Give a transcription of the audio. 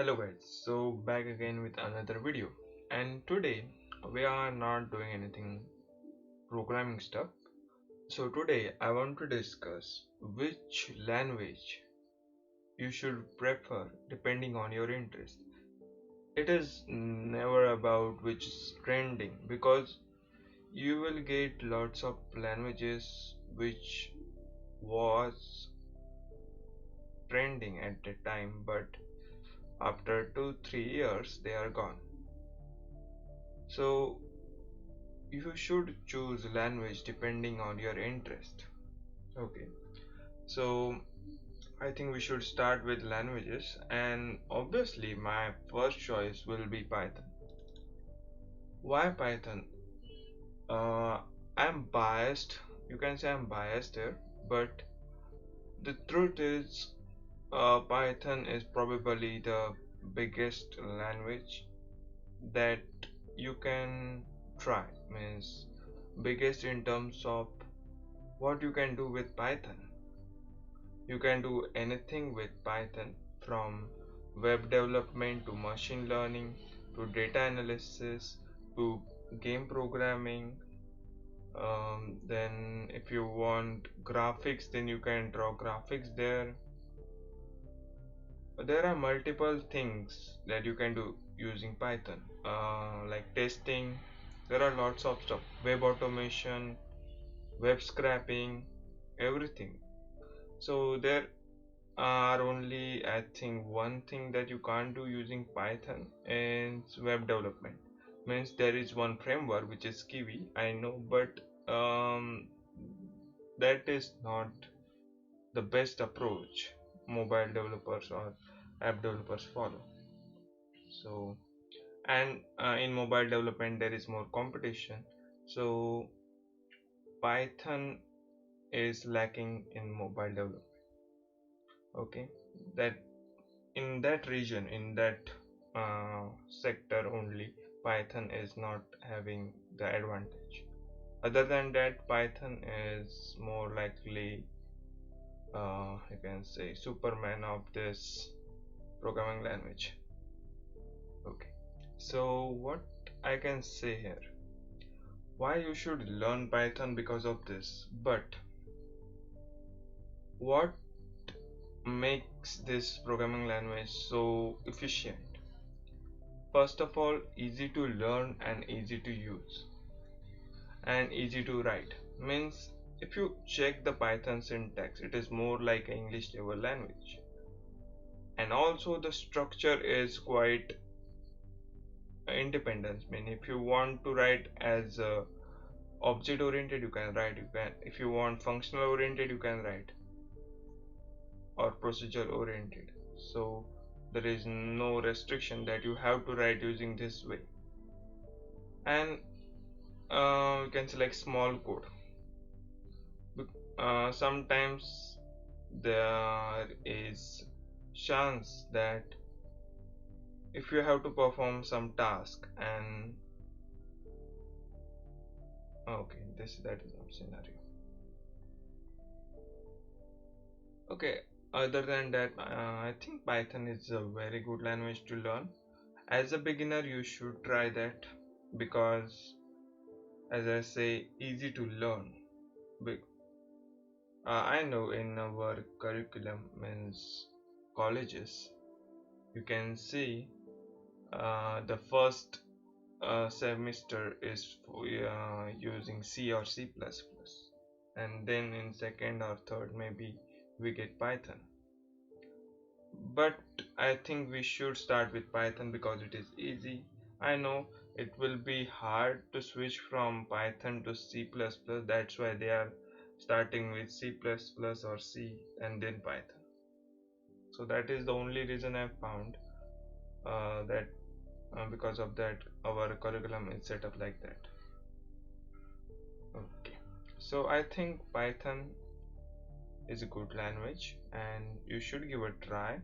Hello guys, so back again with another video, and today we are not doing anything programming stuff. So today I want to discuss which language you should prefer depending on your interest. It is never about which is trending because you will get lots of languages which was trending at the time, but after 2-3 years they are gone. So you should choose language depending on your interest. Okay, so I think we should start with languages, and obviously my first choice will be Python. Why Python? I'm biased. You can say I'm biased here, but the truth is, Python is probably the biggest language that you can try. Means biggest in terms of what you can do with Python. You can do anything with Python, from web development to machine learning to data analysis to game programming. Then if you want graphics, then you can draw graphics there. There are multiple things that you can do using Python, like testing. There are lots of stuff, web automation, web scraping, everything. So there are only, I think, one thing that you can't do using Python is web development. Means there is one framework which is Kiwi, I know, but that is not the best approach mobile developers or app developers follow. So, and in mobile development there is more competition. So Python is lacking in mobile development. Okay, that in that region, in that sector only, Python is not having the advantage. Other than that, Python is more likely, you can say, superman of this programming language. Okay, so what I can say here, why you should learn Python because of this, but what makes this programming language so efficient? First of all, easy to learn and easy to use and easy to write. Means if you check the Python syntax, it is more like an English level language. And also the structure is quite independent. I mean, if you want to write as object oriented, you can write. You can, if you want functional oriented, you can write, or procedure oriented. So there is no restriction that you have to write using this way. And you can select small code. Sometimes there is chance that if you have to perform some task, and okay, this that is not scenario. Okay, other than that, I think Python is a very good language to learn. As a beginner you should try that, because as I say, easy to learn. I know in our curriculum, means colleges, you can see the first semester is using C or C++, and then in second or third maybe we get Python. But I think we should start with Python because it is easy. I know it will be hard to switch from Python to C++, that's why they are starting with C++ or C and then Python. So that is the only reason I found that because of that our curriculum is set up like that. Okay, so I think Python is a good language and you should give a try.